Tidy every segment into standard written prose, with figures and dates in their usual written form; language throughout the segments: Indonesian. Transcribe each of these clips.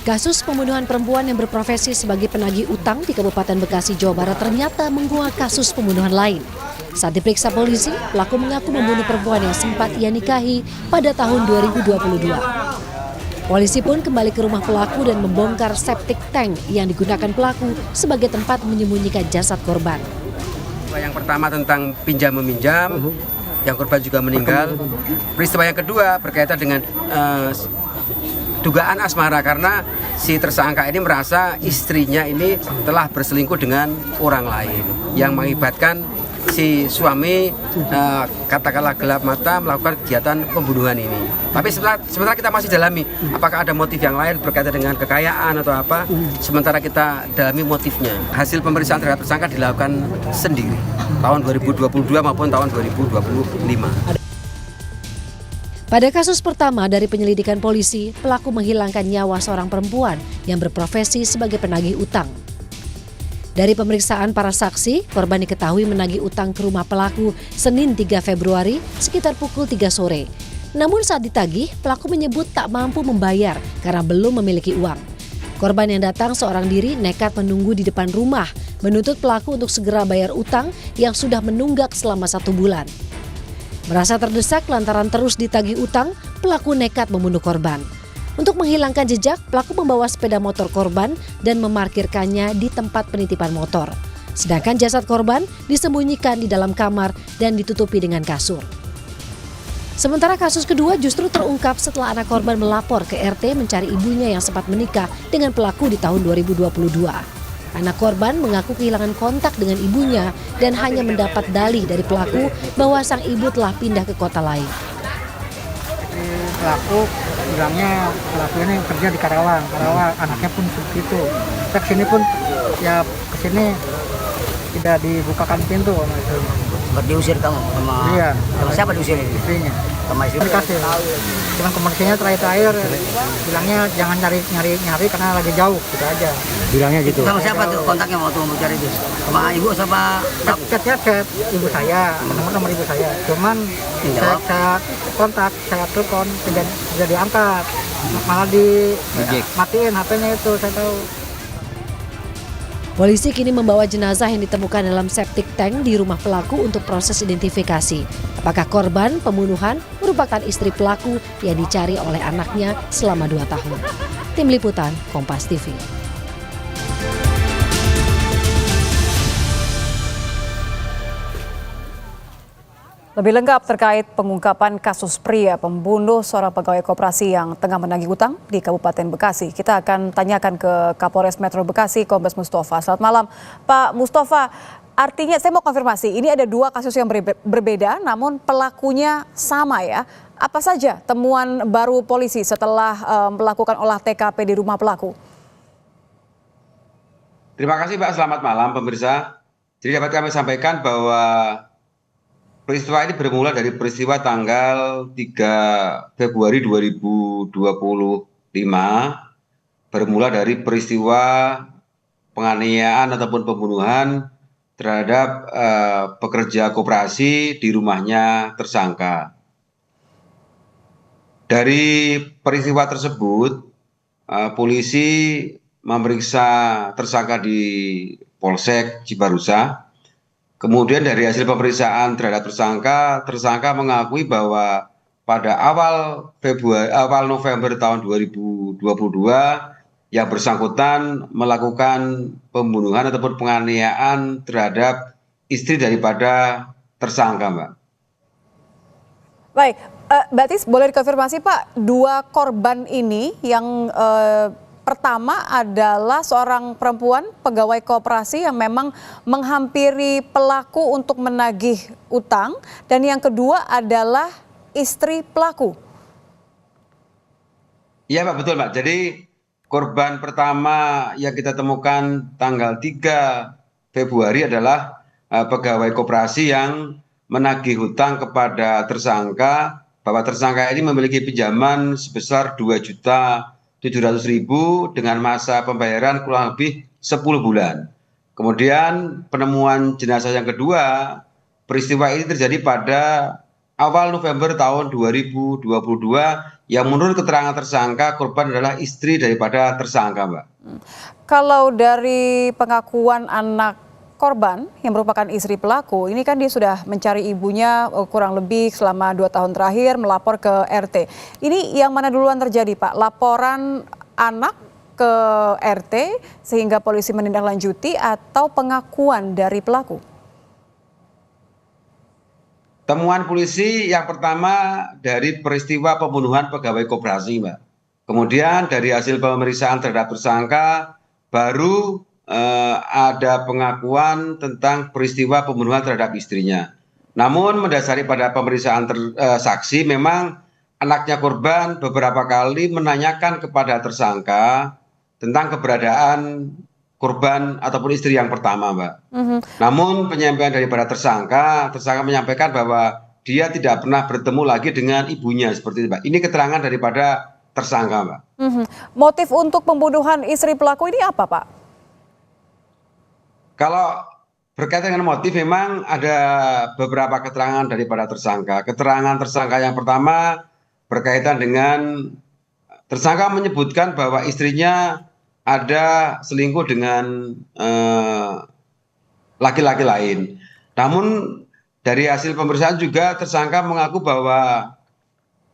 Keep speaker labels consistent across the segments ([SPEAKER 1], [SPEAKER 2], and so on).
[SPEAKER 1] Kasus pembunuhan perempuan yang berprofesi sebagai penagih utang di Kabupaten Bekasi, Jawa Barat ternyata menguak kasus pembunuhan lain. Saat diperiksa polisi, pelaku mengaku membunuh perempuan yang sempat ia nikahi pada tahun 2022. Polisi pun kembali ke rumah pelaku dan membongkar septic tank yang digunakan pelaku sebagai tempat menyembunyikan jasad korban.
[SPEAKER 2] Yang pertama tentang pinjam-meminjam, yang korban juga meninggal. Peristiwa yang kedua berkaitan dengan dugaan asmara karena si tersangka ini merasa istrinya ini telah berselingkuh dengan orang lain yang mengakibatkan si suami katakanlah gelap mata melakukan kegiatan pembunuhan ini. Tapi sementara kita masih dalami apakah ada motif yang lain berkaitan dengan kekayaan atau apa. Sementara kita dalami motifnya. Hasil pemeriksaan terhadap tersangka dilakukan sendiri tahun 2022 maupun tahun 2025.
[SPEAKER 1] Pada kasus pertama dari penyelidikan polisi, pelaku menghilangkan nyawa seorang perempuan yang berprofesi sebagai penagih utang. Dari pemeriksaan para saksi, korban diketahui menagih utang ke rumah pelaku Senin 3 Februari sekitar pukul 3 sore. Namun saat ditagih, pelaku menyebut tak mampu membayar karena belum memiliki uang. Korban yang datang seorang diri nekat menunggu di depan rumah, menuntut pelaku untuk segera bayar utang yang sudah menunggak selama 1 bulan. Merasa terdesak lantaran terus ditagih utang, pelaku nekat membunuh korban. Untuk menghilangkan jejak, pelaku membawa sepeda motor korban dan memarkirkannya di tempat penitipan motor. Sedangkan jasad korban disembunyikan di dalam kamar dan ditutupi dengan kasur. Sementara kasus kedua justru terungkap setelah anak korban melapor ke RT mencari ibunya yang sempat menikah dengan pelaku di tahun 2022. Anak korban mengaku kehilangan kontak dengan ibunya dan hanya mendapat dalih dari pelaku bahwa sang ibu telah pindah ke kota lain.
[SPEAKER 3] Pelaku bilangnya pelaku ini kerja di Karawang, anaknya pun seperti itu. Kita kesini pun ya kesini tidak dibukakan pintu sama itu.
[SPEAKER 4] Sempat diusir kamu sama,
[SPEAKER 3] iya,
[SPEAKER 4] sama siapa diusir ini?
[SPEAKER 3] Istrinya.
[SPEAKER 4] Sama istri.
[SPEAKER 3] Dikasih. Cuman komunikasinya terakhir bilangnya jangan nyari karena lagi jauh gitu aja. Bilangnya gitu.
[SPEAKER 4] Sama siapa tuh kontaknya waktu mau cari itu? Sama ibu sama
[SPEAKER 3] Chatnya chat ibu saya, nomor ibu saya. Cuman saya kontak, saya telepon tidak diangkat. Malah dimatiin HP-nya itu, saya tahu.
[SPEAKER 1] Polisi kini membawa jenazah yang ditemukan dalam septic tank di rumah pelaku untuk proses identifikasi. Apakah korban pembunuhan merupakan istri pelaku yang dicari oleh anaknya selama 2 tahun. Tim Liputan, Kompas TV.
[SPEAKER 5] Lebih lengkap terkait pengungkapan kasus pria pembunuh seorang pegawai koperasi yang tengah menagih utang di Kabupaten Bekasi. Kita akan tanyakan ke Kapolres Metro Bekasi, Kombes Mustafa. Selamat malam, Pak Mustafa. Artinya saya mau konfirmasi, ini ada 2 kasus yang berbeda namun pelakunya sama ya. Apa saja temuan baru polisi setelah melakukan olah TKP di rumah pelaku?
[SPEAKER 2] Terima kasih Pak, selamat malam pemirsa. Jadi dapat kami sampaikan bahwa peristiwa ini bermula dari peristiwa tanggal 3 Februari 2025, bermula dari peristiwa penganiayaan ataupun pembunuhan terhadap pekerja koperasi di rumahnya tersangka. Dari peristiwa tersebut, polisi memeriksa tersangka di Polsek Cibarusah. Kemudian dari hasil pemeriksaan terhadap tersangka mengakui bahwa pada awal November tahun 2022 yang bersangkutan melakukan pembunuhan ataupun penganiayaan terhadap istri daripada tersangka, Mbak.
[SPEAKER 5] Baik, Mbak Tis, boleh dikonfirmasi Pak, 2 korban ini yang pertama adalah seorang perempuan pegawai koperasi yang memang menghampiri pelaku untuk menagih utang, dan yang kedua adalah istri pelaku.
[SPEAKER 2] Iya Pak, betul Pak. Jadi korban pertama yang kita temukan tanggal 3 Februari adalah pegawai koperasi yang menagih hutang kepada tersangka, bahwa tersangka ini memiliki pinjaman sebesar 2.700.000 dengan masa pembayaran kurang lebih 10 bulan. Kemudian penemuan jenazah yang kedua, peristiwa ini terjadi pada
[SPEAKER 6] awal November tahun 2022 yang menurut keterangan tersangka korban adalah istri daripada tersangka, Mbak.
[SPEAKER 5] Kalau dari pengakuan anak korban yang merupakan istri pelaku, ini kan dia sudah mencari ibunya kurang lebih selama 2 tahun terakhir, melapor ke RT. Ini yang mana duluan terjadi, Pak? Laporan anak ke RT sehingga polisi menindaklanjuti atau pengakuan dari pelaku?
[SPEAKER 6] Temuan polisi yang pertama dari peristiwa pembunuhan pegawai koperasi, Mbak. Kemudian dari hasil pemeriksaan terhadap tersangka baru ada pengakuan tentang peristiwa pembunuhan terhadap istrinya. Namun mendasari pada pemeriksaan saksi, memang anaknya korban beberapa kali menanyakan kepada tersangka tentang keberadaan korban ataupun istri yang pertama, Mbak. Namun penyampaian daripada tersangka menyampaikan bahwa dia tidak pernah bertemu lagi dengan ibunya seperti itu, Mbak. Ini keterangan daripada tersangka, Mbak.
[SPEAKER 5] Motif untuk pembunuhan istri pelaku ini apa, Pak?
[SPEAKER 6] Kalau berkaitan dengan motif, memang ada beberapa keterangan daripada tersangka. Keterangan tersangka yang pertama berkaitan dengan tersangka menyebutkan bahwa istrinya ada selingkuh dengan laki-laki lain. Namun dari hasil pemeriksaan juga tersangka mengaku bahwa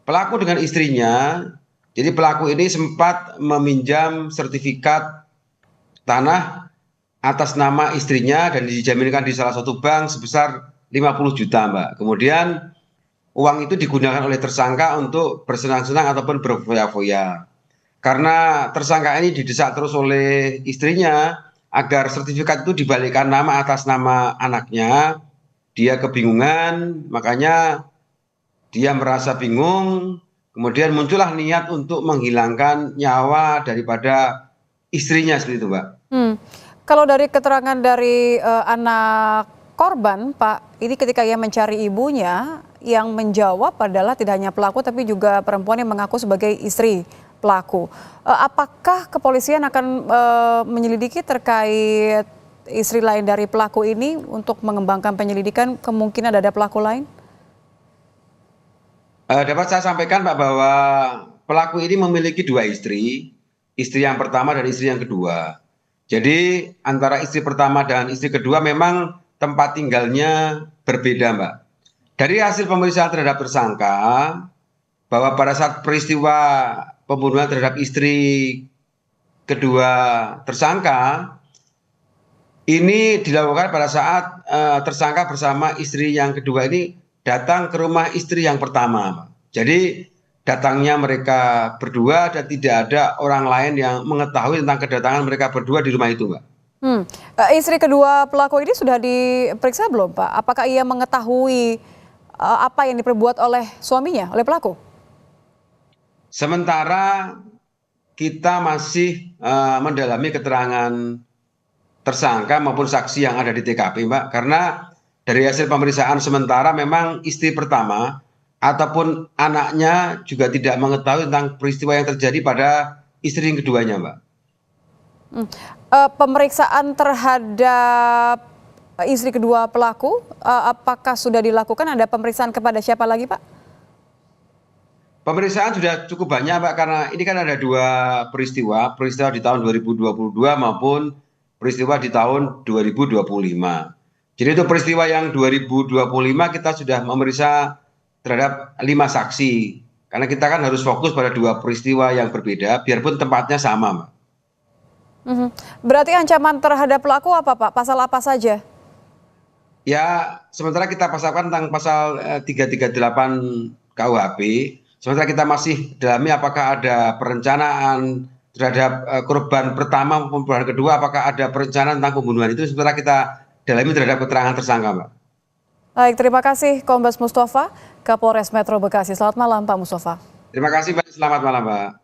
[SPEAKER 6] pelaku dengan istrinya, jadi pelaku ini sempat meminjam sertifikat tanah atas nama istrinya dan dijaminkan di salah satu bank sebesar 50 juta, Mbak. Kemudian uang itu digunakan oleh tersangka untuk bersenang-senang ataupun berfoya-foya. Karena tersangka ini didesak terus oleh istrinya agar sertifikat itu dibalikkan nama atas nama anaknya, dia kebingungan, makanya dia merasa bingung, kemudian muncullah niat untuk menghilangkan nyawa daripada istrinya seperti itu, Mbak.
[SPEAKER 5] Kalau dari keterangan dari anak korban, Pak, ini ketika ia mencari ibunya, yang menjawab adalah tidak hanya pelaku tapi juga perempuan yang mengaku sebagai istri pelaku. Apakah kepolisian akan menyelidiki terkait istri lain dari pelaku ini untuk mengembangkan penyelidikan, kemungkinan ada pelaku lain?
[SPEAKER 6] Dapat saya sampaikan, Pak, bahwa pelaku ini memiliki 2 istri, istri yang pertama dan istri yang kedua. Jadi antara istri pertama dan istri kedua memang tempat tinggalnya berbeda, Mbak. Dari hasil pemeriksaan terhadap tersangka, bahwa pada saat peristiwa pembunuhan terhadap istri kedua tersangka, ini dilakukan pada saat tersangka bersama istri yang kedua ini datang ke rumah istri yang pertama, Mbak. Jadi datangnya mereka berdua dan tidak ada orang lain yang mengetahui tentang kedatangan mereka berdua di rumah itu, Mbak.
[SPEAKER 5] Istri kedua pelaku ini sudah diperiksa belum, Pak? Apakah ia mengetahui apa yang diperbuat oleh suaminya, oleh pelaku?
[SPEAKER 6] Sementara kita masih mendalami keterangan tersangka maupun saksi yang ada di TKP, Mbak. Karena dari hasil pemeriksaan sementara memang istri pertama ataupun anaknya juga tidak mengetahui tentang peristiwa yang terjadi pada istri yang keduanya, Mbak.
[SPEAKER 5] Pemeriksaan terhadap istri kedua pelaku, apakah sudah dilakukan? Ada pemeriksaan kepada siapa lagi, Pak?
[SPEAKER 6] Pemeriksaan sudah cukup banyak, Pak, karena ini kan ada 2 peristiwa di tahun 2022 maupun peristiwa di tahun 2025. Jadi itu peristiwa yang 2025 kita sudah memeriksa terhadap 5 saksi. Karena kita kan harus fokus pada 2 peristiwa yang berbeda, biarpun tempatnya sama, Mbak.
[SPEAKER 5] Berarti ancaman terhadap pelaku apa, Pak? Pasal apa saja?
[SPEAKER 6] Ya, sementara kita pasalkan tentang pasal 338 KUHP, sementara kita masih dalami apakah ada perencanaan terhadap korban pertama maupun korban kedua, apakah ada perencanaan tentang pembunuhan itu, sementara kita dalami terhadap keterangan tersangka, Mbak.
[SPEAKER 5] Baik, terima kasih Kombes Mustafa, Kapolres Metro Bekasi. Selamat malam, Pak Mustafa.
[SPEAKER 6] Terima kasih, Mbak. Selamat malam, Mbak.